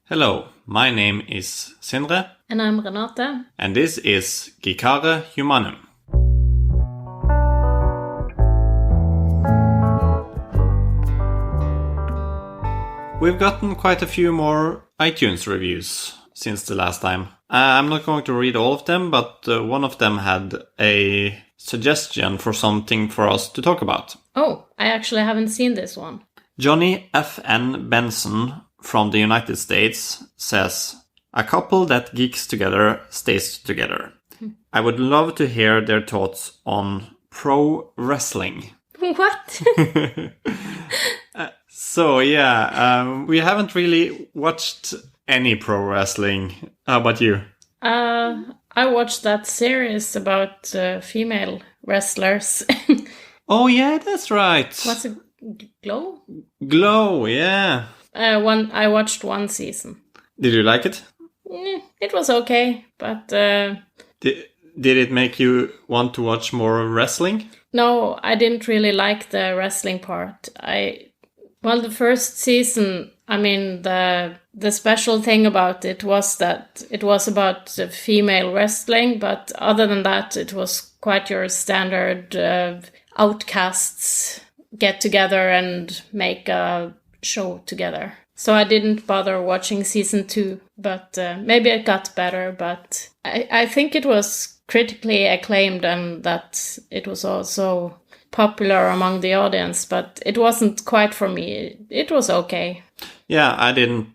Hello, my name is Sindre. And I'm Renate. And this is Geekare Humanum. We've gotten quite a few more iTunes reviews since the last time. I'm not going to read all of them, but one of them had a suggestion for something for us to talk about. Oh, I actually haven't seen this one. Johnny F.N. Benson from the United States says, "A couple that geeks together stays together. I would love to hear their thoughts on pro wrestling." What? We haven't really watched any pro wrestling. How about you? I watched that series about female wrestlers. Oh yeah, that's right. What's it? Glow? Glow, yeah. I watched one season. Did you like it? It was okay, but... Did it make you want to watch more wrestling? No, I didn't really like the wrestling part. The first season, the special thing about it was that it was about female wrestling, but other than that, it was quite your standard outcasts get together and make a show together. So I didn't bother watching season 2, but maybe it got better. But I think it was critically acclaimed and that it was also popular among the audience, but it wasn't quite for me. It was okay. Yeah, I didn't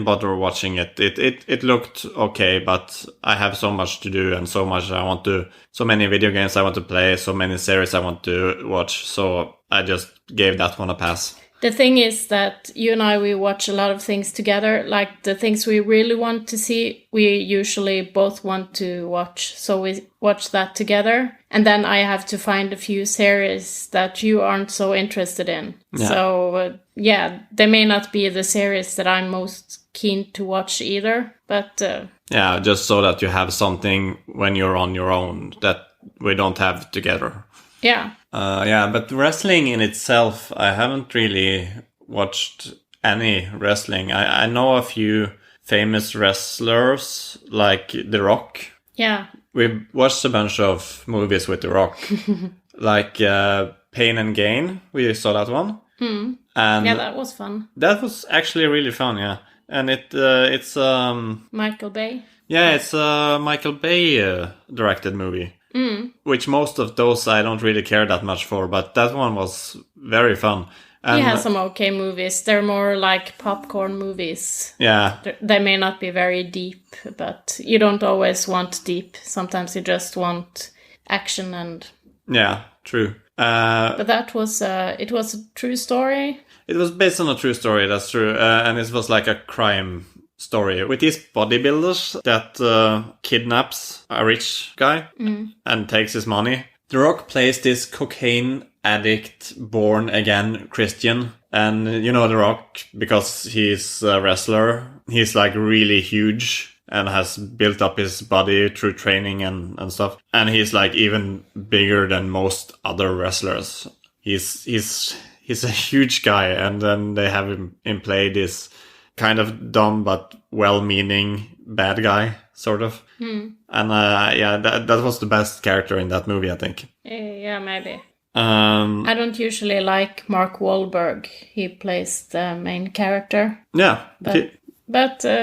bother watching it. It looked okay, but I have so much to do and so many video games I want to play, so many series I want to watch, so I just gave that one a pass. The thing is that you and I, we watch a lot of things together. Like the things we really want to see, we usually both want to watch. So we watch that together. And then I have to find a few series that you aren't so interested in. Yeah. So, they may not be the series that I'm most keen to watch either. But... just so that you have something when you're on your own that we don't have together. Yeah. But wrestling in itself, I haven't really watched any wrestling. I know a few famous wrestlers, like The Rock. Yeah. We've watched a bunch of movies with The Rock, like Pain and Gain. We saw that one. Mm. And that was fun. That was actually really fun, yeah. And it's Michael Bay. Yeah, it's a Michael Bay directed movie. Mm. Which most of those I don't really care that much for, but that one was very fun. And he has some okay movies. They're more like popcorn movies. Yeah. They may not be very deep, but you don't always want deep. Sometimes you just want action and... Yeah, true. But that was... it was a true story? It was based on a true story, that's true. And it was like a crime story with these bodybuilders that kidnaps a rich guy and takes his money. The Rock plays this cocaine addict, born again Christian. And you know The Rock, because he's a wrestler, he's like really huge and has built up his body through training and stuff. And he's like even bigger than most other wrestlers. He's a huge guy, and then they have him play this kind of dumb but well-meaning bad guy, sort of. And that was the best character in that movie, I think. Yeah, maybe. I don't usually like Mark Wahlberg. He plays the main character. Yeah. But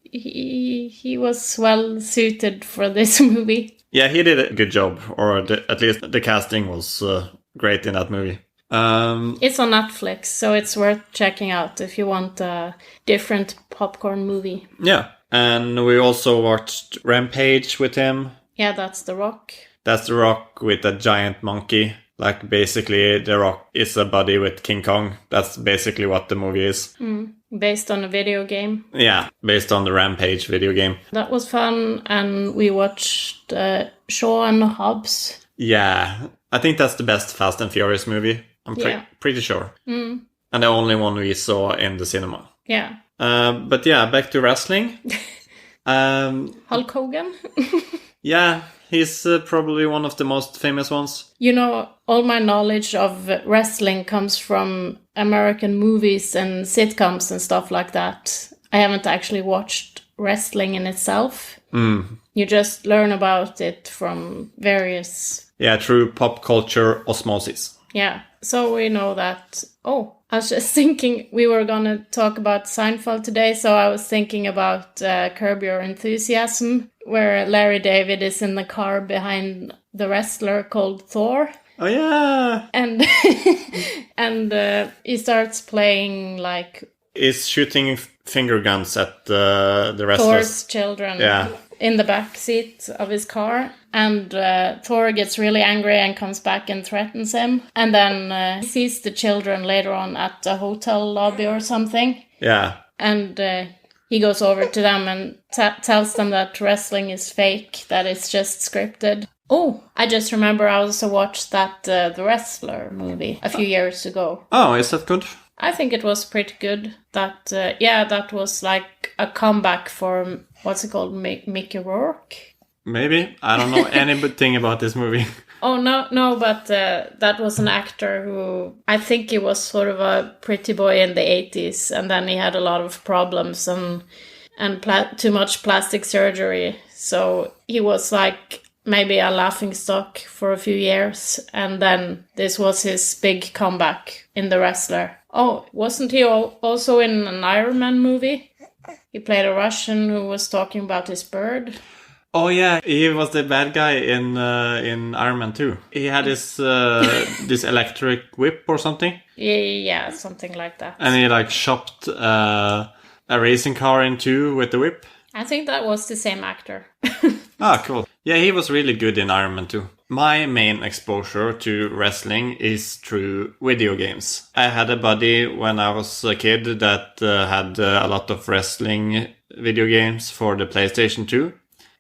he was well suited for this movie. Yeah, he did a good job, or at least the casting was great in that movie. It's on Netflix, so it's worth checking out if you want a different popcorn movie. Yeah, and we also watched Rampage with him. Yeah, that's The Rock. That's The Rock with a giant monkey. Like, basically, The Rock is a buddy with King Kong. That's basically what the movie is. Based on a video game. Yeah, based on the Rampage video game. That was fun, and we watched Shaw and Hobbs. Yeah, I think that's the best Fast and Furious movie. I'm pretty sure. And the only one we saw in the cinema. Yeah. But yeah, back to wrestling. Hulk Hogan? Yeah, he's probably one of the most famous ones. You know, all my knowledge of wrestling comes from American movies and sitcoms and stuff like that. I haven't actually watched wrestling in itself. Mm. You just learn about it from various... Yeah, through pop culture osmosis. Yeah, so we know that... Oh, I was just thinking we were going to talk about Seinfeld today, so I was thinking about Curb Your Enthusiasm, where Larry David is in the car behind the wrestler called Thor. Oh, yeah! And he starts playing like... He's shooting finger guns at the wrestlers. Thor's children. Yeah. In the back seat of his car, and Thor gets really angry and comes back and threatens him, and then he sees the children later on at a hotel lobby or something. Yeah. And he goes over to them and tells them that wrestling is fake, that it's just scripted. Oh, I just remember I also watched that The Wrestler movie a few years ago. Oh, is that good? I think it was pretty good. That that was like a comeback for, what's it called, Mickey Rourke? Maybe. I don't know anything about this movie. Oh, no, but that was an actor who, I think he was sort of a pretty boy in the 80s, and then he had a lot of problems and too much plastic surgery. So he was like maybe a laughingstock for a few years, and then this was his big comeback in The Wrestler. Oh, wasn't he also in an Iron Man movie? He played a Russian who was talking about his bird. Oh yeah, he was the bad guy in Iron Man 2. He had this this electric whip or something. Yeah, something like that. And he like chopped a racing car in two with the whip. I think that was the same actor. Ah, cool. Yeah, he was really good in Iron Man 2. My main exposure to wrestling is through video games. I had a buddy when I was a kid that had a lot of wrestling video games for the PlayStation 2.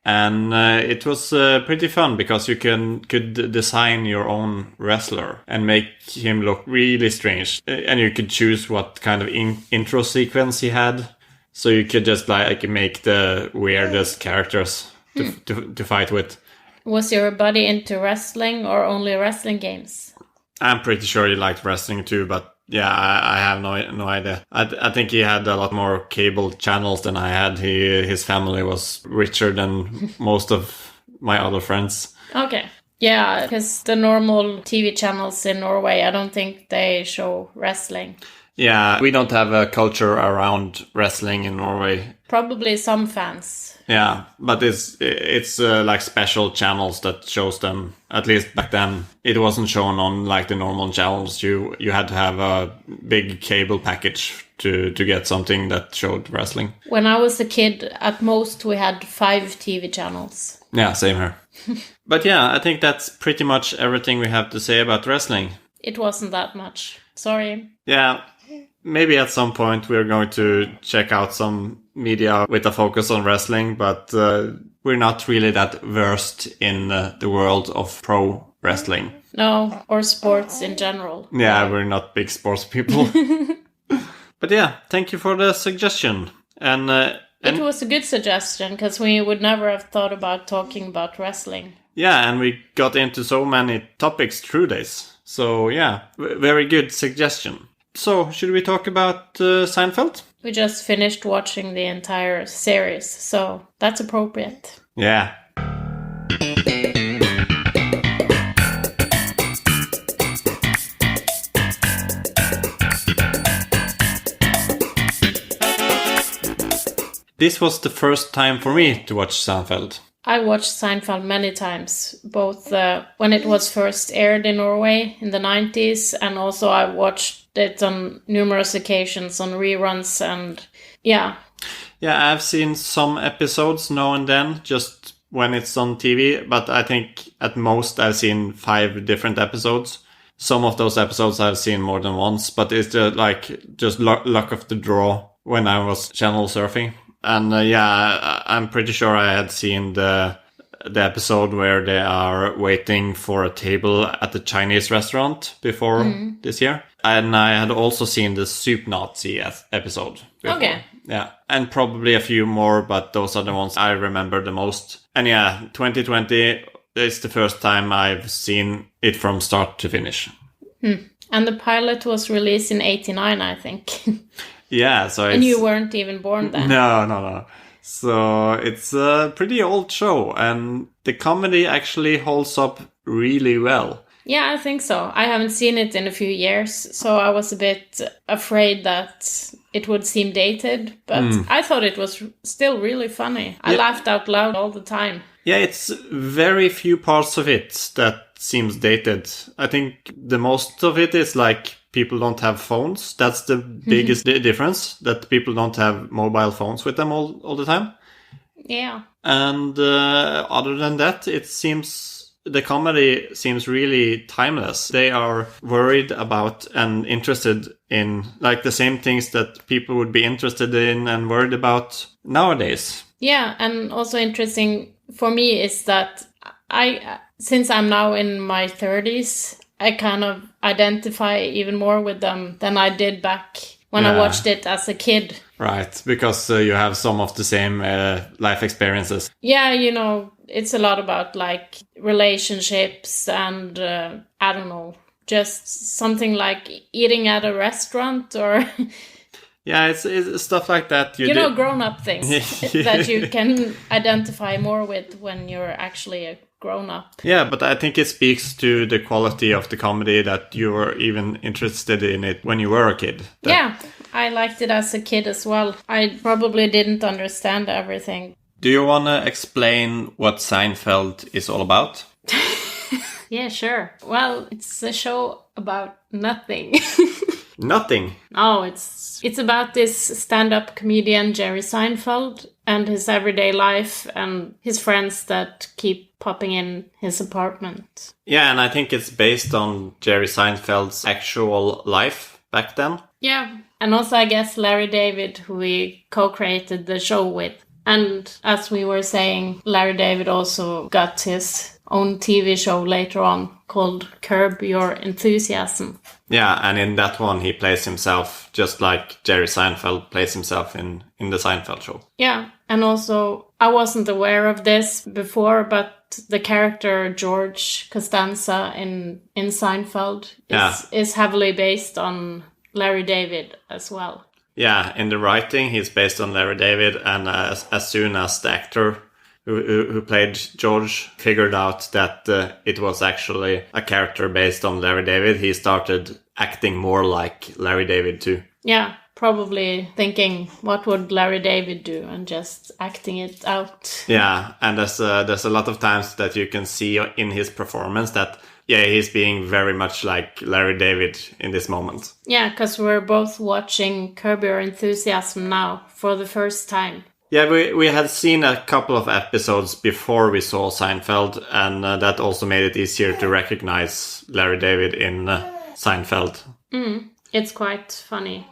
And it was pretty fun because you could design your own wrestler and make him look really strange. And you could choose what kind of intro sequence he had. So you could just like make the weirdest characters to fight with. Was your buddy into wrestling or only wrestling games? I'm pretty sure he liked wrestling too, but yeah, I have no idea. I think he had a lot more cable channels than I had. His family was richer than most of my other friends. Okay. Yeah, because the normal TV channels in Norway, I don't think they show wrestling. Yeah, we don't have a culture around wrestling in Norway. Probably some fans. Yeah, but it's like special channels that shows them. At least back then, it wasn't shown on like the normal channels. You had to have a big cable package to get something that showed wrestling. When I was a kid, at most we had 5 TV channels. Yeah, same here. But yeah, I think that's pretty much everything we have to say about wrestling. It wasn't that much. Sorry. Yeah, maybe at some point we're going to check out some media with a focus on wrestling, but we're not really that versed in the world of pro wrestling. No, or sports in general. Yeah, we're not big sports people. But yeah, thank you for the suggestion. And it was a good suggestion, because we would never have thought about talking about wrestling. Yeah, and we got into so many topics through this. So yeah, very good suggestion. So, should we talk about Seinfeld? We just finished watching the entire series, so that's appropriate. Yeah. This was the first time for me to watch Seinfeld. I watched Seinfeld many times, both when it was first aired in Norway in the 90s, and also I watched it on numerous occasions on reruns, and yeah. Yeah, I've seen some episodes now and then, just when it's on TV, but I think at most I've seen 5 different episodes. Some of those episodes I've seen more than once, but it's just luck of the draw when I was channel surfing. And yeah, I'm pretty sure I had seen the episode where they are waiting for a table at the Chinese restaurant before this year. And I had also seen the Soup Nazi episode before. Okay. Yeah, and probably a few more, but those are the ones I remember the most. And yeah, 2020 is the first time I've seen it from start to finish. And the pilot was released in 89, I think. Yeah, so And you weren't even born then. No. So it's a pretty old show, and the comedy actually holds up really well. Yeah, I think so. I haven't seen it in a few years, so I was a bit afraid that it would seem dated, but I thought it was still really funny. I laughed out loud all the time. Yeah, it's very few parts of it that seems dated. I think the most of it is like people don't have phones. That's the biggest difference, that people don't have mobile phones with them all the time. Yeah. And other than that, the comedy seems really timeless. They are worried about and interested in like the same things that people would be interested in and worried about nowadays. Yeah, and also interesting for me is that since I'm now in my 30s, I kind of identify even more with them than I did back when I watched it as a kid. Right, because you have some of the same life experiences. Yeah, it's a lot about like relationships and I don't know, just something like eating at a restaurant or yeah, it's stuff like that. Grown-up things that you can identify more with when you're actually a grown-up. Yeah, but I think it speaks to the quality of the comedy that you were even interested in it when you were a kid. Yeah, I liked it as a kid as well. I probably didn't understand everything. Do you want to explain what Seinfeld is all about? Yeah, sure. Well, it's a show about nothing. Nothing? Oh, it's about this stand-up comedian Jerry Seinfeld and his everyday life and his friends that keep popping in his apartment. Yeah, and I think it's based on Jerry Seinfeld's actual life back then. Yeah, and also I guess Larry David, who we co-created the show with. And as we were saying, Larry David also got his own TV show later on called Curb Your Enthusiasm. Yeah, and in that one he plays himself just like Jerry Seinfeld plays himself in the Seinfeld show. Yeah, and also I wasn't aware of this before, but the character George Costanza in Seinfeld is heavily based on Larry David as well. Yeah, in the writing, he's based on Larry David, and as soon as the actor who played George figured out that it was actually a character based on Larry David, he started acting more like Larry David too. Yeah, probably thinking, what would Larry David do, and just acting it out. Yeah, and there's a lot of times that you can see in his performance that he's being very much like Larry David in this moment. Yeah, because we're both watching Curb Your Enthusiasm now for the first time. Yeah, we had seen a couple of episodes before we saw Seinfeld, and that also made it easier to recognize Larry David in Seinfeld. It's quite funny.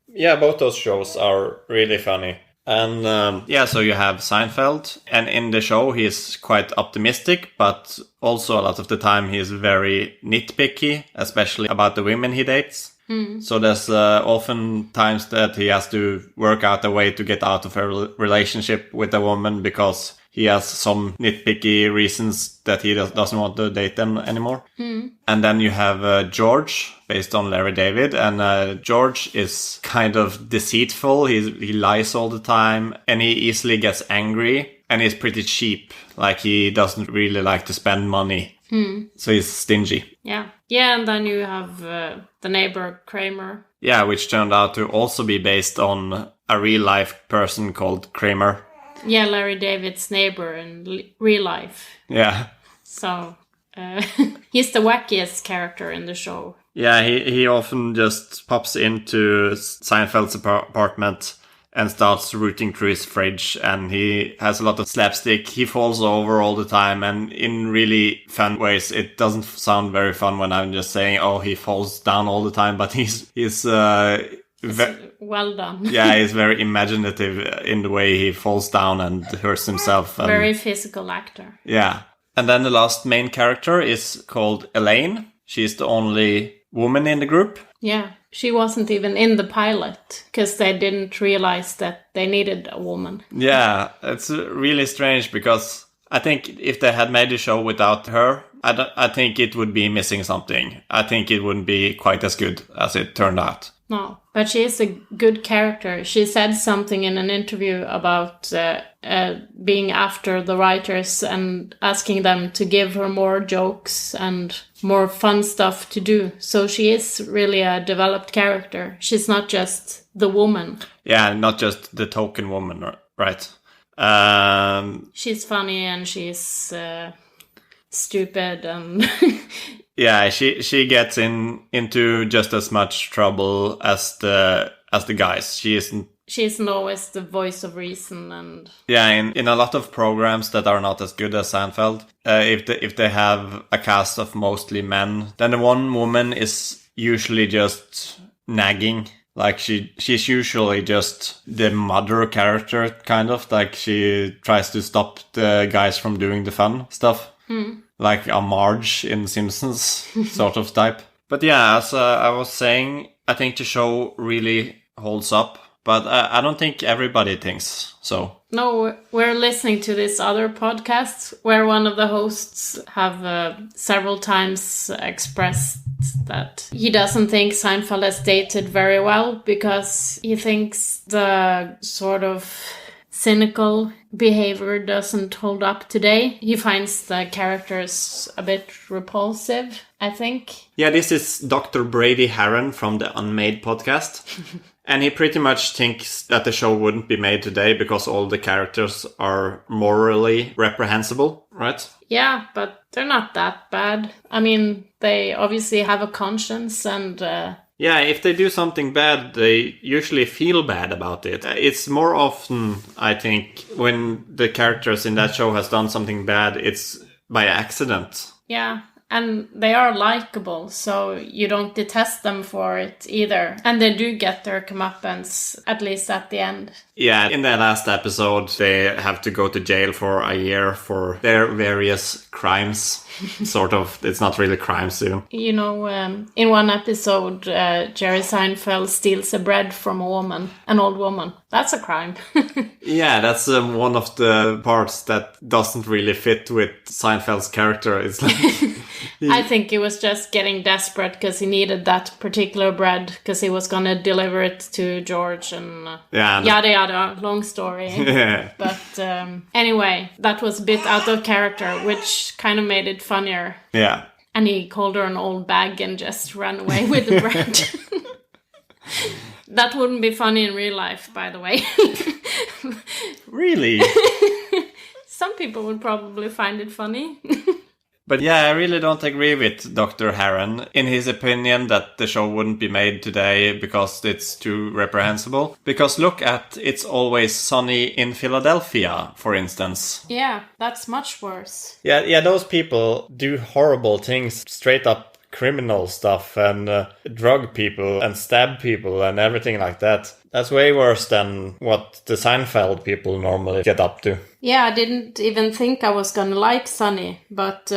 Yeah, both those shows are really funny. And so you have Seinfeld, and in the show he's quite optimistic, but also a lot of the time he's very nitpicky, especially about the women he dates. So there's often times that he has to work out a way to get out of a relationship with a woman because he has some nitpicky reasons that he doesn't want to date them anymore. And then you have George, based on Larry David, and George is kind of deceitful. He lies all the time, and he easily gets angry, and he's pretty cheap. Like, he doesn't really like to spend money. So he's stingy. Yeah, and then you have the neighbor Kramer. Yeah, which turned out to also be based on a real-life person called Kramer. Yeah, Larry David's neighbor in real life. Yeah. So, he's the wackiest character in the show. Yeah, he often just pops into Seinfeld's apartment and starts rooting through his fridge, and he has a lot of slapstick. He falls over all the time, and in really fun ways. It doesn't sound very fun when I'm just saying, oh, he falls down all the time, but he's well done. Yeah, he's very imaginative in the way he falls down and hurts himself. Very physical actor. Yeah. And then the last main character is called Elaine. She's the only woman in the group. Yeah, she wasn't even in the pilot because they didn't realize that they needed a woman. Yeah, it's really strange because I think if they had made the show without her, I think it would be missing something. I think it wouldn't be quite as good as it turned out. No, But she is a good character. She said something in an interview about being after the writers and asking them to give her more jokes and more fun stuff to do. So she is really a developed character. She's not just the woman. Yeah, not just the token woman, right? She's funny and she's stupid and... Yeah, she gets into just as much trouble as the guys. She isn't always the voice of reason, and in a lot of programs that are not as good as Seinfeld, if they have a cast of mostly men, then the one woman is usually just nagging. Like she's usually just the mother character, kind of like she tries to stop the guys from doing the fun stuff. Like a Marge in Simpsons sort of type. But yeah, as I was saying, I think the show really holds up. But I don't think everybody thinks so. No, we're listening to this other podcast where one of the hosts have several times expressed that he doesn't think Seinfeld has dated very well because he thinks the sort of cynical behavior doesn't hold up today. He finds the characters a bit repulsive, I think. Yeah, this is Dr. Brady Harron from the Unmade podcast. And he pretty much thinks that the show wouldn't be made today because all the characters are morally reprehensible, right? Yeah, but they're not that bad. I mean, they obviously have a conscience and... Yeah, if they do something bad, they usually feel bad about it. It's more often, I think, when the characters in that show has done something bad, it's by accident. Yeah, and they are likable, so you don't detest them for it either. And they do get their comeuppance, at least at the end. Yeah, in the last episode, they have to go to jail for a year for their various crimes. Sort of. It's not really crimes, too. You know, in one episode, Jerry Seinfeld steals a bread from a woman, an old woman. That's a crime. Yeah, that's one of the parts that doesn't really fit with Seinfeld's character. It's like... I think he was just getting desperate because he needed that particular bread because he was going to deliver it to George and yada yada, long story. Yeah. But anyway, that was a bit out of character, which kind of made it funnier. Yeah. And he called her an old bag and just ran away with the bread. That wouldn't be funny in real life, by the way. Really? Some people would probably find it funny. But yeah, I really don't agree with Dr. Harron in his opinion that the show wouldn't be made today because it's too reprehensible. Because look at It's Always Sunny in Philadelphia, for instance. Yeah, that's much worse. Yeah, those people do horrible things, straight up criminal stuff and drug people and stab people and everything like that. That's way worse than what the Seinfeld people normally get up to. Yeah, I didn't even think I was gonna like Sunny, but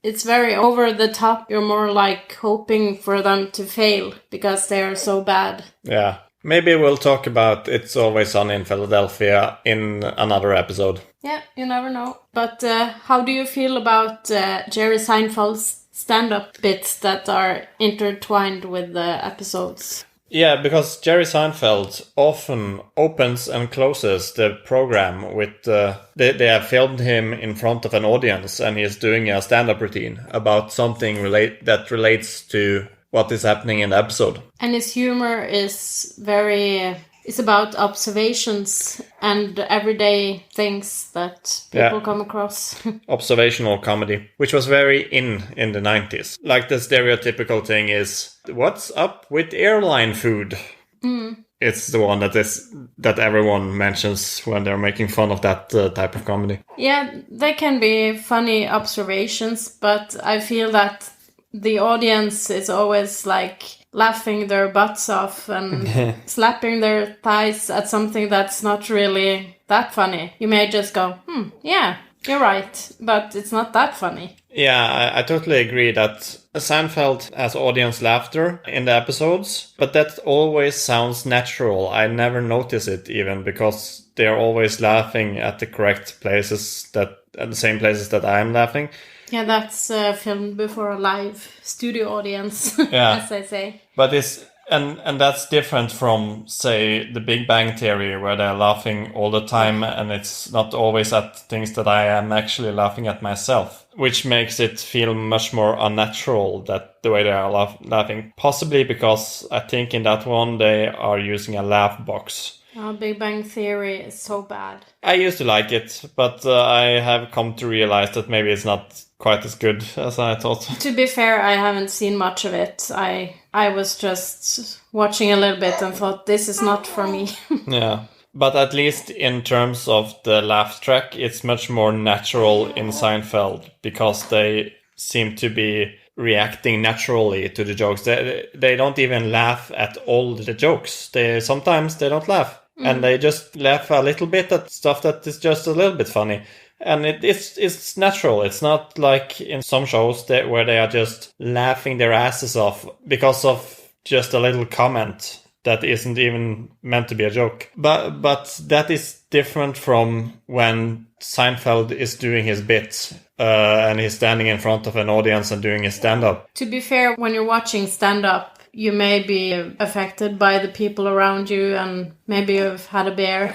it's very over the top. You're more like hoping for them to fail because they are so bad. Yeah. Maybe we'll talk about It's Always Sunny in Philadelphia in another episode. Yeah, you never know. But how do you feel about Jerry Seinfeld's stand-up bits that are intertwined with the episodes? Yeah, because Jerry Seinfeld often opens and closes the program with... They have filmed him in front of an audience and he is doing a stand-up routine about something that relates to what is happening in the episode. And his humor is very... It's about observations and everyday things that people come across. Observational comedy, which was very in the 90s. Like the stereotypical thing is, what's up with airline food? Mm. It's the one that everyone mentions when they're making fun of that type of comedy. Yeah, they can be funny observations, but I feel that the audience is always like... laughing their butts off and slapping their thighs at something that's not really that funny. You may just go, yeah, you're right, but it's not that funny. Yeah, I totally agree that Seinfeld has audience laughter in the episodes, but that always sounds natural. I never notice it even because they're always laughing at the correct places, at the same places that I'm laughing. Yeah, that's filmed before a live studio audience, yeah. as I say. But it's And that's different from, say, The Big Bang Theory, where they're laughing all the time, and it's not always at things that I am actually laughing at myself, which makes it feel much more unnatural, that the way they are laughing. Possibly because I think in that one they are using a laugh box. Big Bang Theory is so bad. I used to like it, but I have come to realize that maybe it's not quite as good as I thought. To be fair, I haven't seen much of it. I was just watching a little bit and thought, this is not for me. Yeah. But at least in terms of the laugh track, it's much more natural in Seinfeld, because they seem to be reacting naturally to the jokes. They don't even laugh at all the jokes. Sometimes they don't laugh. And they just laugh a little bit at stuff that is just a little bit funny. And it's natural. It's not like in some shows where they are just laughing their asses off because of just a little comment that isn't even meant to be a joke. But that is different from when Seinfeld is doing his bit and he's standing in front of an audience and doing his stand-up. To be fair, when you're watching stand-up, you may be affected by the people around you, and maybe you've had a beer.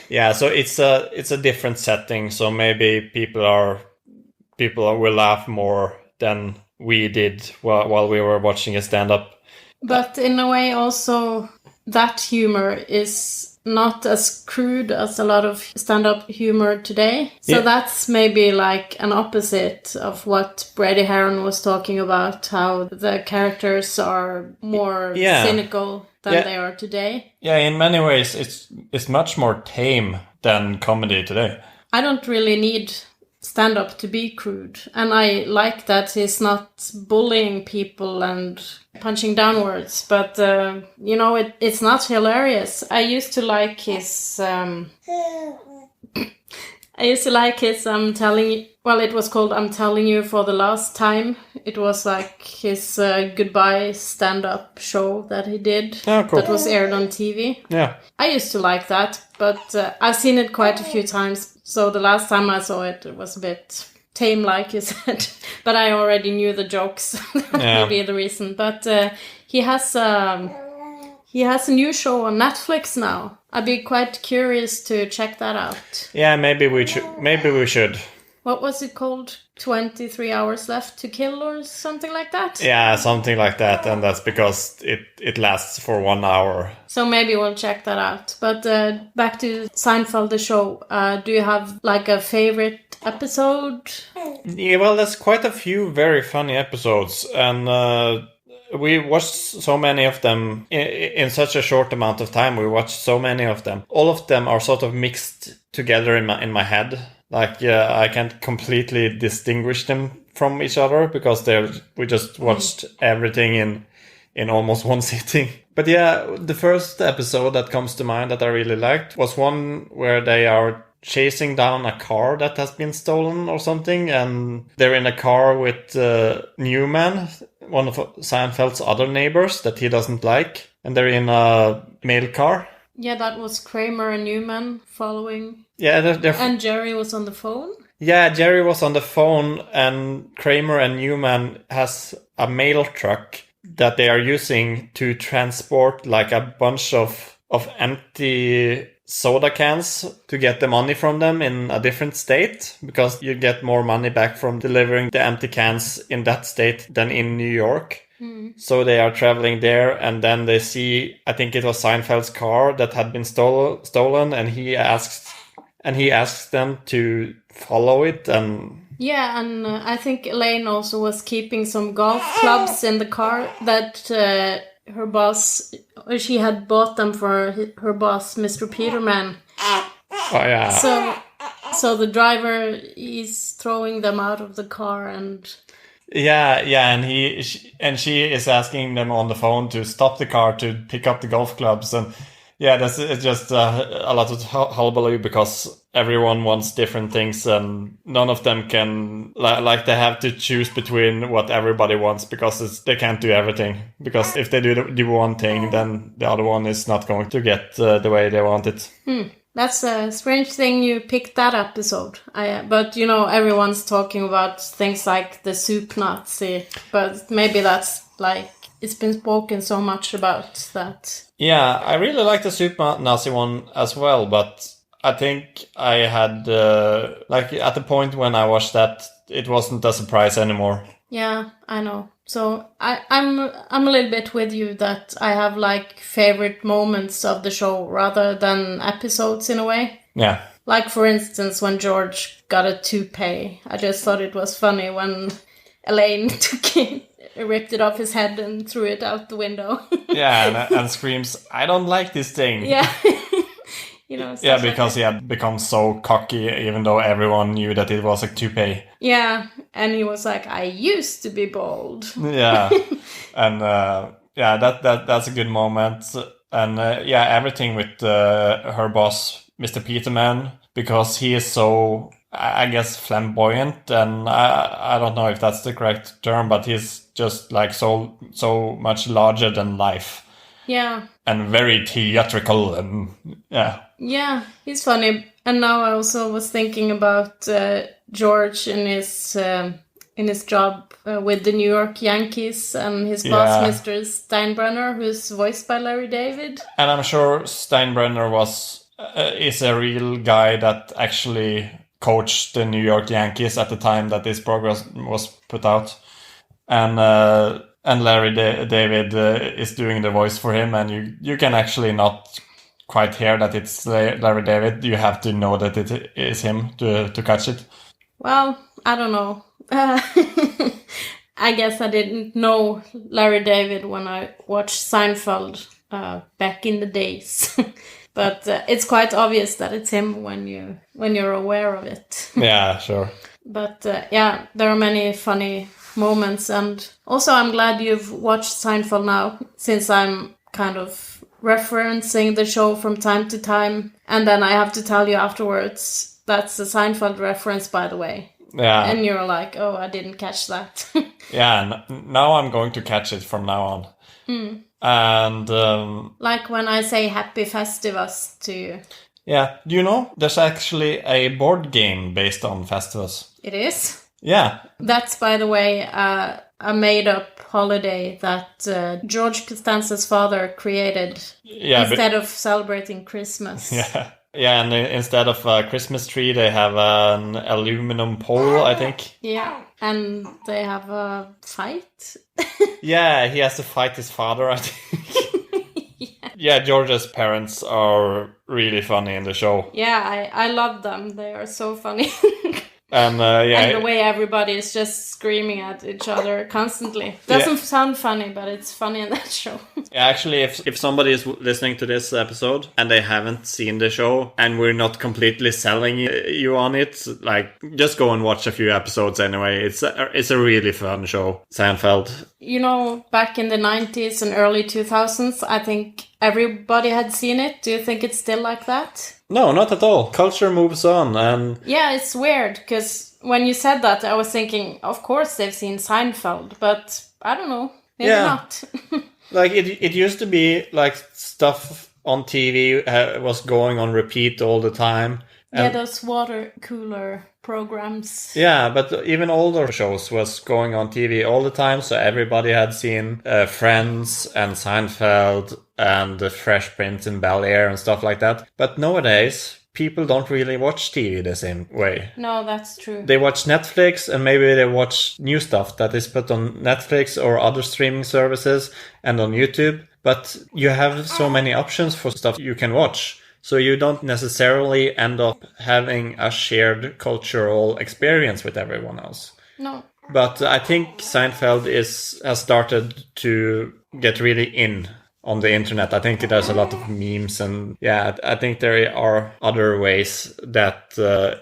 Yeah, so it's a different setting. So maybe people will laugh more than we did while we were watching a stand-up. But in a way, also, that humor is not as crude as a lot of stand-up humor today. So that's maybe like an opposite of what Brady Haran was talking about, how the characters are more cynical than they are today. Yeah, in many ways, it's much more tame than comedy today. I don't really need stand-up to be crude. And I like that he's not bullying people and punching downwards. But, it's not hilarious. I used to like his... it was called I'm Telling You for the Last Time. It was like his goodbye stand-up show that he did. Oh, cool. That was aired on TV. Yeah. I used to like that, but I've seen it quite a few times. So the last time I saw it, it was a bit tame, like you said. But I already knew the jokes. Maybe the reason. But he has a new show on Netflix now. I'd be quite curious to check that out. Yeah, maybe we should. What was it called? 23 Hours Left to Kill or something like that? Yeah, something like that. And that's because it lasts for 1 hour. So maybe we'll check that out. But back to Seinfeld, the show. Do you have like a favorite episode? Yeah, well, there's quite a few very funny episodes. And we watched so many of them in such a short amount of time. We watched so many of them. All of them are sort of mixed together in my head. Like, I can't completely distinguish them from each other because we just watched everything in almost one sitting. But yeah, the first episode that comes to mind that I really liked was one where they are chasing down a car that has been stolen or something, and they're in a car with Newman, one of Seinfeld's other neighbors that he doesn't like, and they're in a mail car. Yeah, that was Kramer and Newman following. Yeah, and Jerry was on the phone? Yeah, Jerry was on the phone, and Kramer and Newman has a mail truck that they are using to transport like a bunch of empty soda cans to get the money from them in a different state, because you get more money back from delivering the empty cans in that state than in New York. So they are traveling there, and then they see, I think it was Seinfeld's car that had been stolen, and he asks them to follow it. And yeah, and I think Elaine also was keeping some golf clubs in the car that her boss, she had bought them for her boss, Mr. Peterman. Oh yeah. So the driver is throwing them out of the car, and yeah, and she is asking them on the phone to stop the car to pick up the golf clubs, and yeah, it's just a lot of hullabaloo because everyone wants different things, and none of them can like they have to choose between what everybody wants because they can't do everything. Because if they do one thing, then the other one is not going to get the way they want it. That's a strange thing you picked that episode. But everyone's talking about things like the soup Nazi, but maybe that's like it's been spoken so much about that. Yeah, I really like the Super Nazi one as well, but I think I had, at the point when I watched that, it wasn't a surprise anymore. Yeah, I know. So I'm a little bit with you that I have like favorite moments of the show rather than episodes in a way. Yeah. Like for instance, when George got a toupee, I just thought it was funny when Elaine ripped it off his head and threw it out the window. Yeah, and screams, "I don't like this thing." Yeah. Yeah, because he had become so cocky, even though everyone knew that it was a toupee. Yeah, and he was like, "I used to be bald." Yeah, and that's a good moment. And everything with her boss, Mr. Peterman, because he is so, I guess, flamboyant, and I don't know if that's the correct term, but he's just like so much larger than life. Yeah. And very theatrical, and yeah. Yeah, he's funny. And now I also was thinking about George in his job with the New York Yankees and his boss, Mr. Steinbrenner, who's voiced by Larry David. And I'm sure Steinbrenner is a real guy that actually coached the New York Yankees at the time that this program was put out. And Larry David is doing the voice for him, and you can actually not quite hear that it's Larry David. You have to know that it is him to catch it. Well, I don't know. I guess I didn't know Larry David when I watched Seinfeld back in the days. But it's quite obvious that it's him when you're aware of it. Yeah, sure. But there are many funny moments, and also I'm glad you've watched Seinfeld now, since I'm kind of referencing the show from time to time, and then I have to tell you afterwards that's a Seinfeld reference, by the way. Yeah. And you're like, oh, I didn't catch that. Yeah, now I'm going to catch it from now on. And like when I say Happy Festivus to you. Yeah, do you know there's actually a board game based on Festivus? It is? Yeah. That's, by the way, a made-up holiday that George Costanza's father created instead of celebrating Christmas. Yeah. Yeah, and instead of a Christmas tree, they have an aluminum pole, I think. Yeah, and they have a fight. Yeah, he has to fight his father, I think. Yeah, George's parents are really funny in the show. Yeah, I love them. They are so funny. And and the way everybody is just screaming at each other constantly. Doesn't sound funny, but it's funny in that show. Yeah, actually, if somebody is listening to this episode and they haven't seen the show and we're not completely selling you on it, like, just go and watch a few episodes anyway. It's a really fun show, Seinfeld. You know, back in the 90s and early 2000s, I think everybody had seen it. Do you think it's still like that? No, not at all. Culture moves on, and yeah, it's weird because when you said that, I was thinking, of course they've seen Seinfeld, but I don't know, maybe not. Like it used to be like stuff on TV was going on repeat all the time. Yeah, those water cooler programs. Yeah, but even older shows was going on TV all the time, so everybody had seen Friends and Seinfeld and The Fresh Prince in Bel-Air and stuff like that. But nowadays, people don't really watch TV the same way. No, that's true. They watch Netflix, and maybe they watch new stuff that is put on Netflix or other streaming services and on YouTube. But you have so many options for stuff you can watch. So you don't necessarily end up having a shared cultural experience with everyone else. No. But I think Seinfeld has started to get really in on the internet. I think there's a lot of memes, and yeah, I think there are other ways that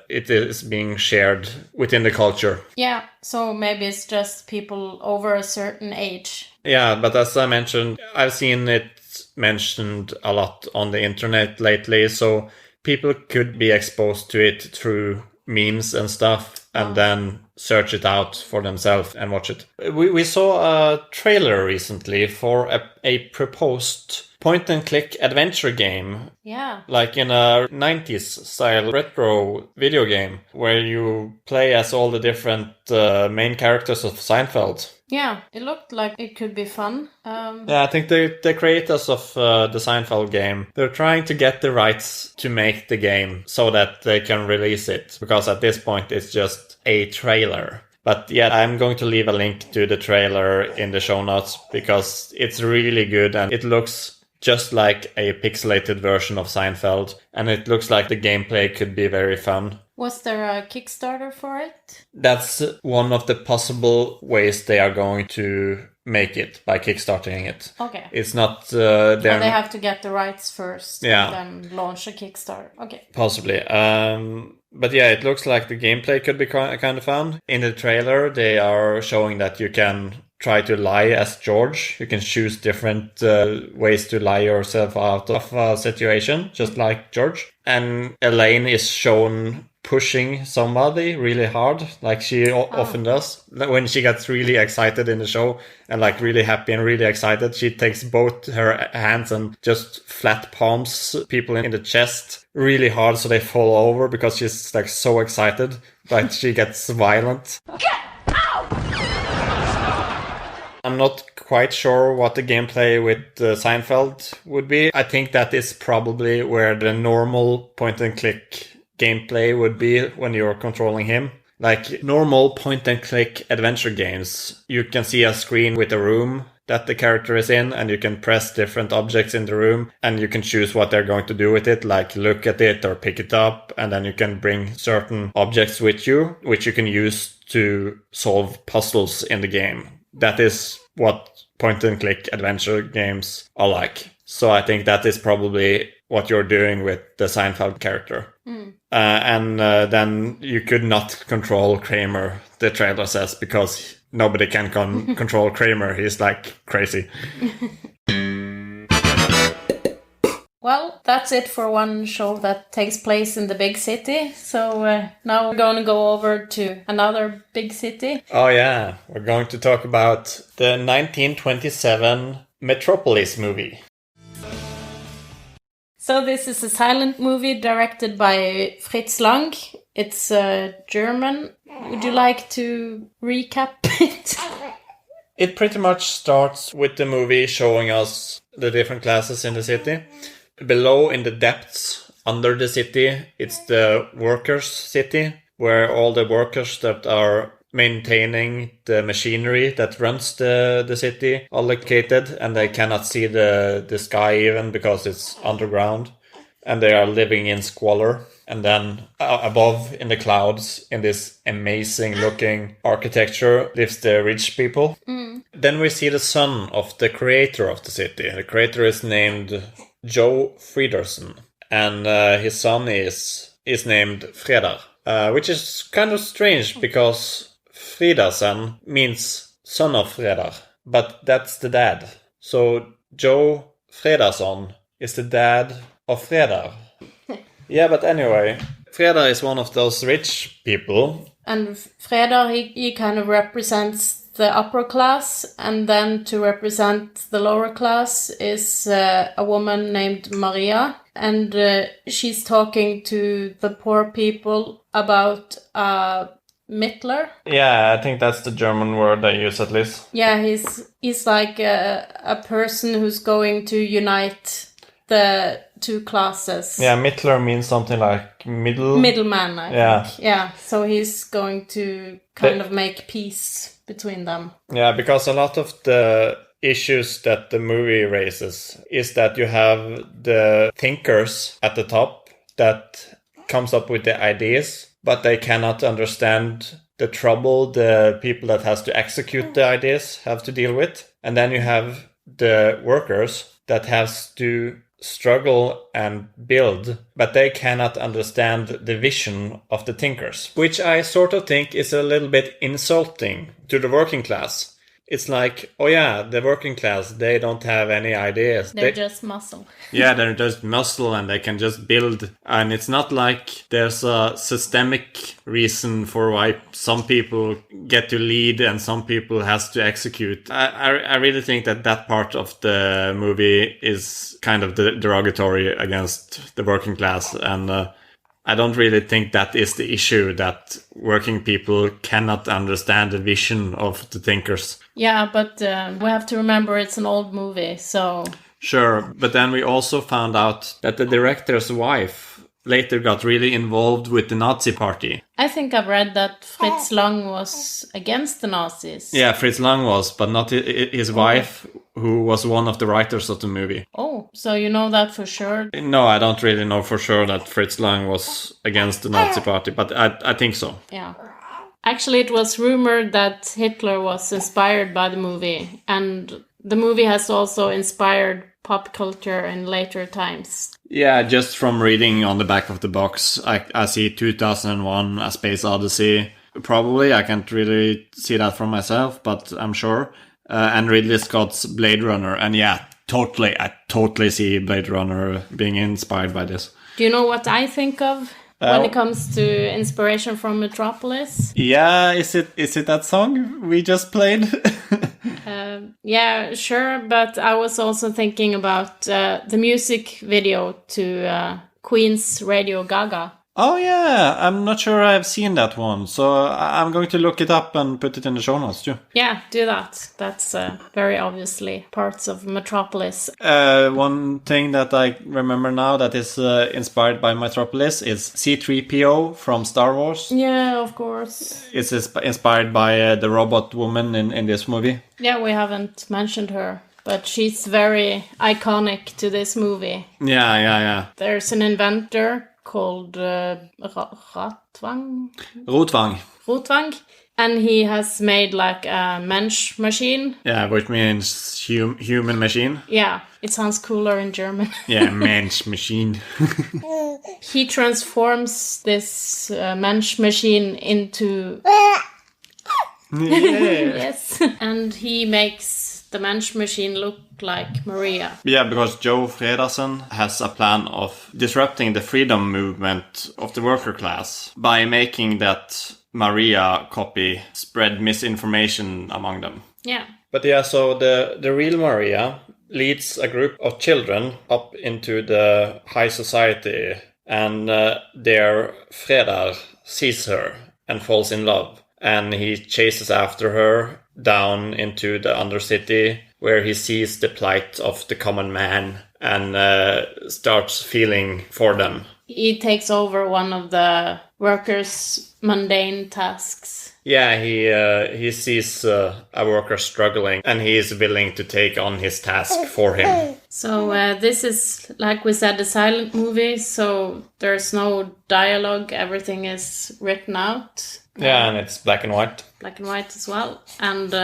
it is being shared within the culture. Yeah, so maybe it's just people over a certain age. Yeah, but as I mentioned, I've seen it mentioned a lot on the internet lately, so people could be exposed to it through memes and stuff, and then search it out for themselves and watch it. We saw a trailer recently for a proposed point-and-click adventure game. Yeah. Like in a 90s style retro video game where you play as all the different main characters of Seinfeld. Yeah, it looked like it could be fun. Yeah, I think the creators of the Seinfeld game, they're trying to get the rights to make the game so that they can release it. Because at this point, it's just a trailer. But yeah, I'm going to leave a link to the trailer in the show notes because it's really good and it looks just like a pixelated version of Seinfeld. And it looks like the gameplay could be very fun. Was there a Kickstarter for it? That's one of the possible ways they are going to make it, by kickstarting it. Okay. It's not... they have to get the rights first and then launch a Kickstarter. Okay. Possibly. But yeah, it looks like the gameplay could be kind of fun. In the trailer, they are showing that you can try to lie as George. You can choose different ways to lie yourself out of a situation, just like George. And Elaine is shown pushing somebody really hard, like she often does. When she gets really excited in the show and like really happy and really excited, she takes both her hands and just flat palms people in the chest really hard so they fall over because she's like so excited that she gets violent. I'm not quite sure what the gameplay with Seinfeld would be. I think that is probably where the normal point-and-click gameplay would be when you're controlling him. Like normal point-and-click adventure games, you can see a screen with a room that the character is in, and you can press different objects in the room, and you can choose what they're going to do with it, like look at it or pick it up, and then you can bring certain objects with you, which you can use to solve puzzles in the game. That is what point-and-click adventure games are like. So I think that is probably what you're doing with the Seinfeld character. And then you could not control Kramer, the trailer says, because nobody can control Kramer. He's like crazy. Well, that's it for one show that takes place in the big city. So now we're going to go over to another big city. Oh yeah, we're going to talk about the 1927 Metropolis movie. So this is a silent movie directed by Fritz Lang. It's German. Would you like to recap it? It pretty much starts with the movie showing us the different classes in the city. Below in the depths, under the city, it's the workers' city, where all the workers that are maintaining the machinery that runs the city are located, and they cannot see the sky even because it's underground, and they are living in squalor. And then above in the clouds, in this amazing looking architecture, lives the rich people. Then we see the son of the creator of the city. The creator is named Joe Friederson, and his son is named Fredar, which is kind of strange because Fridarson means son of Fredar, but that's the dad. So Joe Fredarsson is the dad of Fredar. Yeah, but anyway, Fredar is one of those rich people. And Fredar, he kind of represents the upper class, and then to represent the lower class is a woman named Maria, and she's talking to the poor people about Mittler. Yeah, I think that's the German word they use at least. Yeah, he's like a person who's going to unite the two classes. Yeah, Mittler means something like middleman, I think. Yeah, so he's going to kind of make peace between them. Yeah, because a lot of the issues that the movie raises is that you have the thinkers at the top that comes up with the ideas, but they cannot understand the trouble the people that has to execute the ideas have to deal with. And then you have the workers that has to struggle and build, but they cannot understand the vision of the thinkers, which I sort of think is a little bit insulting to the working class. it's like, oh yeah, the working class, they don't have any ideas. They're just muscle. Yeah, they're just muscle and they can just build. And it's not like there's a systemic reason for why some people get to lead and some people has to execute. I really think that part of the movie is kind of derogatory against the working class. And I don't really think that is the issue, that working people cannot understand the vision of the thinkers. Yeah, but we have to remember it's an old movie, so... Sure, but then we also found out that the director's wife later got really involved with the Nazi party. I think I've read that Fritz Lang was against the Nazis. Yeah, Fritz Lang was, but not his wife, who was one of the writers of the movie. Oh, so you know that for sure? No, I don't really know for sure that Fritz Lang was against the Nazi party, but I think so. Yeah. Actually, it was rumored that Hitler was inspired by the movie, and the movie has also inspired pop culture in later times. Yeah, just from reading on the back of the box, I see 2001, A Space Odyssey. Probably, I can't really see that for myself, but I'm sure. And Ridley Scott's Blade Runner. And yeah, I totally see Blade Runner being inspired by this. Do you know what I think of when it comes to inspiration from Metropolis? Yeah, is it that song we just played? Yeah, sure, but I was also thinking about the music video to Queen's Radio Gaga. Oh yeah, I'm not sure I've seen that one, so I'm going to look it up and put it in the show notes too. Yeah, do that. That's very obviously parts of Metropolis. One thing that I remember now that is inspired by Metropolis is C-3PO from Star Wars. Yeah, of course. It's inspired by the robot woman in this movie. Yeah, we haven't mentioned her, but she's very iconic to this movie. Yeah. There's an inventor called Rotwang, and he has made like a mensch machine. Yeah, which means human machine. Yeah, it sounds cooler in German. Yeah, mensch machine. He transforms this mensch machine into... Yes, and he makes the mensch machine look like Maria. Yeah, because Joe Fredersen has a plan of disrupting the freedom movement of the worker class by making that Maria copy spread misinformation among them. Yeah. But yeah, so the real Maria leads a group of children up into the high society, and their Fredar sees her and falls in love. And he chases after her down into the undercity, where he sees the plight of the common man and starts feeling for them. He takes over one of the workers' mundane tasks. Yeah, he sees a worker struggling, and he is willing to take on his task for him. So this is, like we said, a silent movie, so there's no dialogue. Everything is written out. Yeah, and it's black and white. Black and white as well. And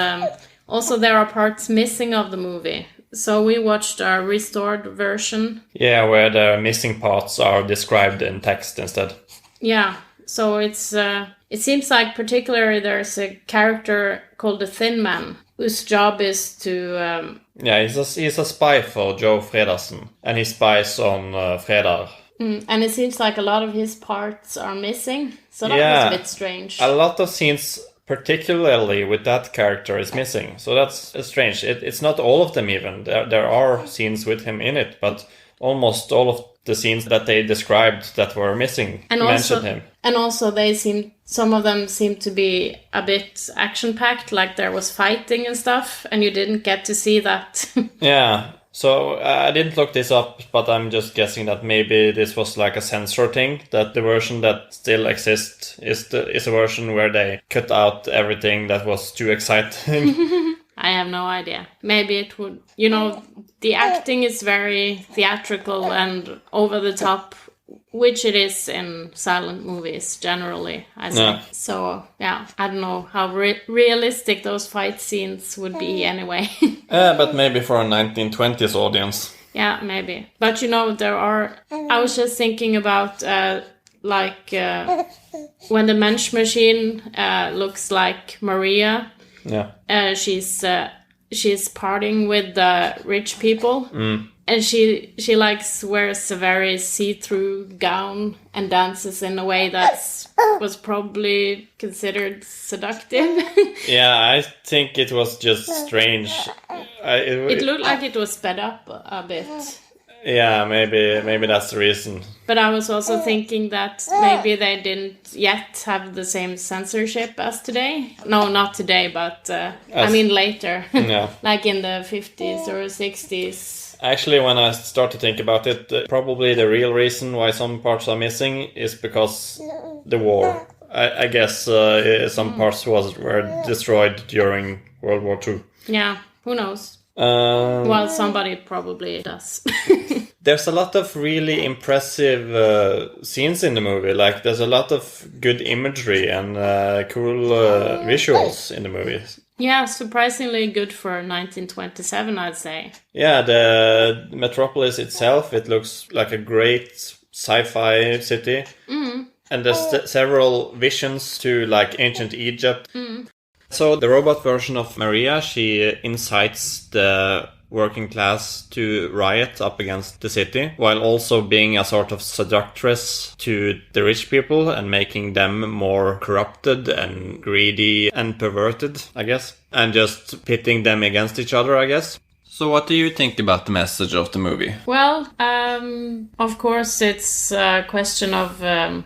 also there are parts missing of the movie. So we watched a restored version. Yeah, where the missing parts are described in text instead. Yeah, so it's it seems like particularly there's a character called the Thin Man, whose job is to... Yeah, he's a spy for Joe Fredersen, and he spies on Fredar. And it seems like a lot of his parts are missing, so that was a bit strange. A lot of scenes, particularly with that character, is missing, so that's strange. It's not all of them even. There are scenes with him in it, but almost all of the scenes that they described that were missing mentioned him. And also some of them seem to be a bit action-packed, like there was fighting and stuff, and you didn't get to see that. Yeah. So I didn't look this up, but I'm just guessing that maybe this was like a censor thing, that the version that still exists is a version where they cut out everything that was too exciting. I have no idea. Maybe it would... the acting is very theatrical and over the top, which it is in silent movies generally, I say. Yeah. So, yeah, I don't know how realistic those fight scenes would be anyway. But maybe for a 1920s audience. Yeah, maybe. But, there are... I was just thinking about, when the mensch machine looks like Maria, She's partying with the rich people. And she wears a very see-through gown and dances in a way that was probably considered seductive. Yeah, I think it was just strange. It looked like it was sped up a bit. Yeah, maybe that's the reason. But I was also thinking that maybe they didn't yet have the same censorship as today. No, not today, but I mean later. Yeah. Like in the 50s or 60s. Actually, when I start to think about it, probably the real reason why some parts are missing is because the war. I guess some parts were destroyed during World War II. Yeah, who knows? Well, somebody probably does. There's a lot of really impressive scenes in the movie. Like, there's a lot of good imagery and cool visuals in the movie. Yeah, surprisingly good for 1927, I'd say. Yeah, the Metropolis itself, it looks like a great sci-fi city. And there's several visions to, like, ancient Egypt. So the robot version of Maria, she incites the working class to riot up against the city, while also being a sort of seductress to the rich people and making them more corrupted and greedy and perverted, I guess, and just pitting them against each other, I guess. So what do you think about the message of the movie? Well, of course, it's a question of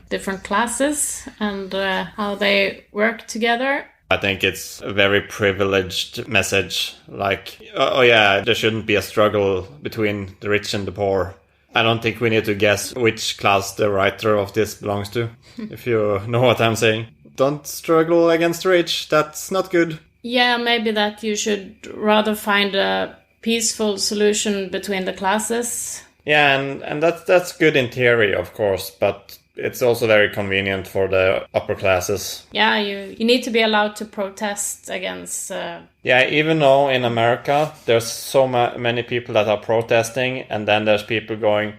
different classes and how they work together. I think it's a very privileged message. Like, oh yeah, there shouldn't be a struggle between the rich and the poor. I don't think we need to guess which class the writer of this belongs to, if you know what I'm saying. Don't struggle against the rich. That's not good. Yeah, maybe that you should rather find a peaceful solution between the classes. Yeah, and that's good in theory, of course, but it's also very convenient for the upper classes. Yeah, you need to be allowed to protest against... Yeah, even though in America there's so many people that are protesting, and then there's people going,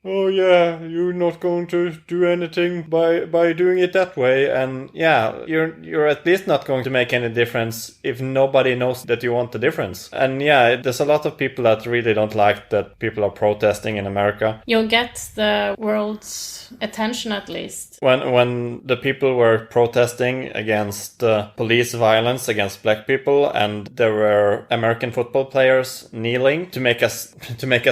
oh yeah, you're not going to do anything by doing it that way. And yeah, you're at least not going to make any difference if nobody knows that you want the difference. And yeah, there's a lot of people that really don't like that people are protesting in America. You'll get the world's attention at least. When the people were protesting against police violence against black people, and there were American football players kneeling to make a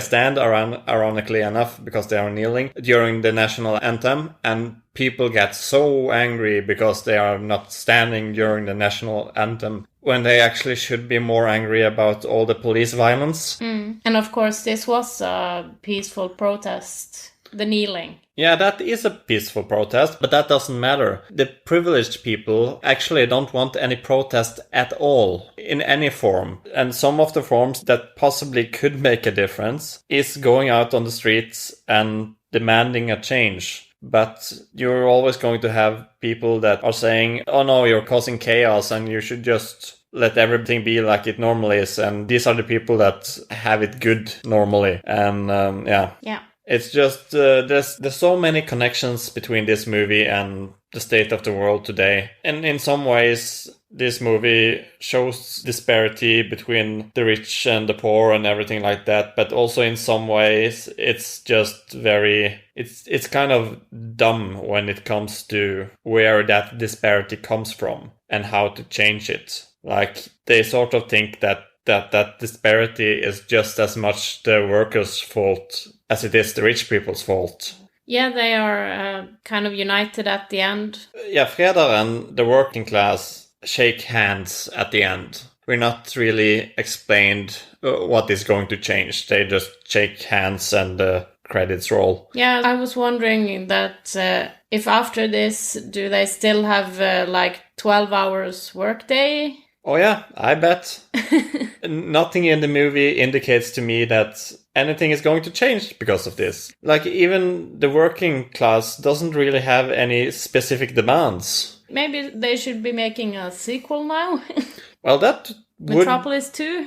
stand, ironically enough, because they are kneeling during the national anthem, and people get so angry because they are not standing during the national anthem when they actually should be more angry about all the police violence. And of course, this was a peaceful protest, the kneeling. Yeah, that is a peaceful protest, but that doesn't matter. The privileged people actually don't want any protest at all, in any form. And some of the forms that possibly could make a difference is going out on the streets and demanding a change. But you're always going to have people that are saying, oh no, you're causing chaos and you should just let everything be like it normally is. And these are the people that have it good normally. And Yeah. It's just, there's so many connections between this movie and the state of the world today. And in some ways, this movie shows disparity between the rich and the poor and everything like that. But also in some ways, it's just it's kind of dumb when it comes to where that disparity comes from and how to change it. Like, they sort of think that disparity is just as much the workers' fault as it is the rich people's fault. Yeah, they are kind of united at the end. Yeah, Fredar and the working class shake hands at the end. We're not really explained what is going to change. They just shake hands and the credits roll. Yeah, I was wondering that if after this, do they still have like 12 hours workday? Oh yeah, I bet. Nothing in the movie indicates to me that anything is going to change because of this. Like, even the working class doesn't really have any specific demands. Maybe they should be making a sequel now. Well, that would... Metropolis 2?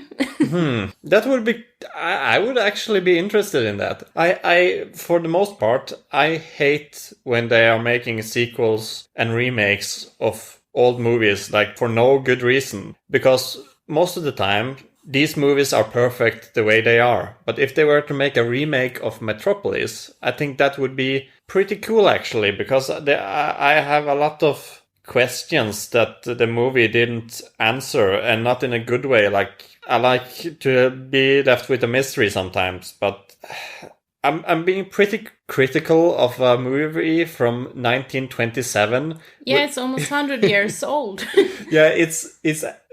That would be... I would actually be interested in that. I for the most part, I hate when they are making sequels and remakes of old movies, like for no good reason. Because most of the time, these movies are perfect the way they are. But if they were to make a remake of Metropolis, I think that would be pretty cool, actually, because I have a lot of questions that the movie didn't answer, and not in a good way. Like, I like to be left with a mystery sometimes, but I'm being pretty critical of a movie from 1927. Yeah, it's almost 100 years old. Yeah, it's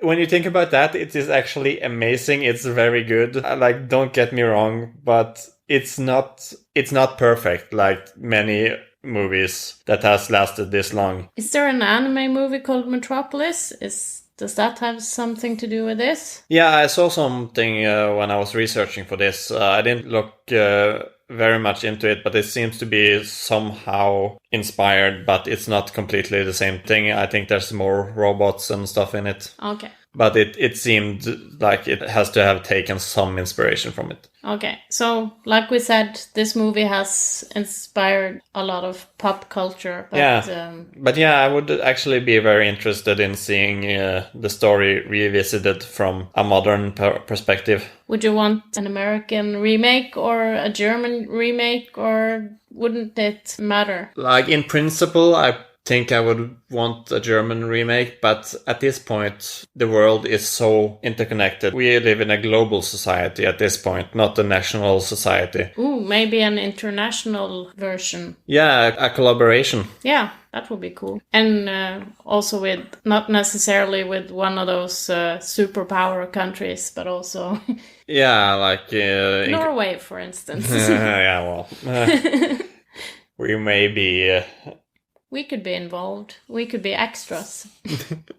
when you think about that, it is actually amazing. It's very good. Like, don't get me wrong, but it's not perfect like many movies that has lasted this long. Is there an anime movie called Metropolis? Does that have something to do with this? Yeah, I saw something when I was researching for this. I didn't look very much into it, but it seems to be somehow inspired, but it's not completely the same thing. I think there's more robots and stuff in it. Okay. But it seemed like it has to have taken some inspiration from it. Okay, so like we said, this movie has inspired a lot of pop culture. But, But yeah, I would actually be very interested in seeing the story revisited from a modern perspective. Would you want an American remake or a German remake, or wouldn't it matter? Like, in principle, I think I would want a German remake, but at this point, the world is so interconnected. We live in a global society at this point, not a national society. Ooh, maybe an international version. Yeah, a collaboration. Yeah, that would be cool. And also with, not necessarily with one of those superpower countries, but also... Yeah, like... Norway, for instance. Yeah, well... we may be... We could be involved. We could be extras.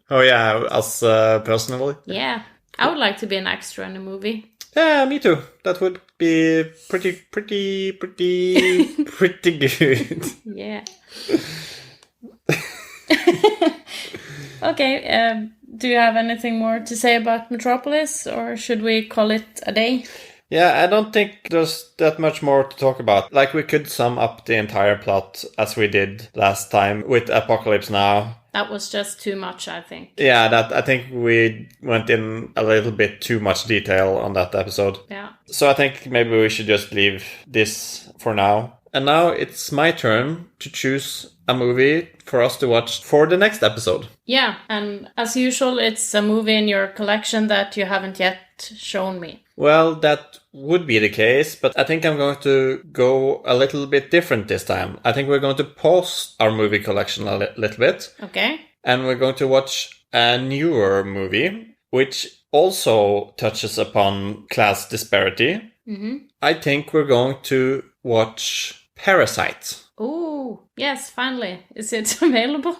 Oh yeah, us personally? Yeah, I would like to be an extra in a movie. Yeah, me too. That would be pretty good. Yeah. Okay, do you have anything more to say about Metropolis, or should we call it a day? Yeah, I don't think there's that much more to talk about. Like, we could sum up the entire plot as we did last time with Apocalypse Now. That was just too much, I think. Yeah, I think we went in a little bit too much detail on that episode. Yeah. So I think maybe we should just leave this for now. And now it's my turn to choose a movie for us to watch for the next episode. Yeah, and as usual, it's a movie in your collection that you haven't yet shown me. Well, that would be the case, but I think I'm going to go a little bit different this time. I think we're going to pause our movie collection a little bit. Okay. And we're going to watch a newer movie, which also touches upon class disparity. Mm-hmm. I think we're going to watch Parasite. Oh, yes, finally. Is it available?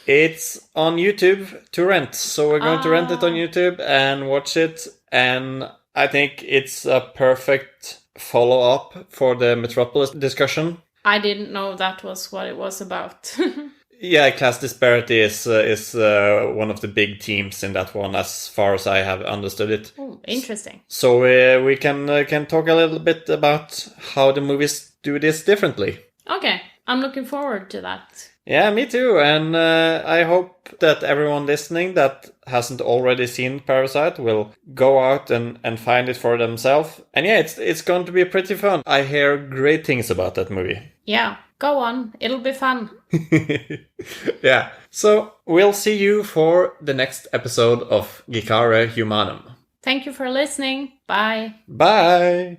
It's on YouTube to rent. So we're going to rent it on YouTube and watch it. And I think it's a perfect follow-up for the Metropolis discussion. I didn't know that was what it was about. Yeah, class disparity is one of the big themes in that one, as far as I have understood it. Oh, interesting. So we can talk a little bit about how the movies do this differently. Okay, I'm looking forward to that. Yeah, me too. And I hope that everyone listening that hasn't already seen Parasite will go out and find it for themselves. And yeah, it's going to be pretty fun. I hear great things about that movie. Yeah, go on. It'll be fun. Yeah. So we'll see you for the next episode of Geekare Humanum. Thank you for listening. Bye. Bye.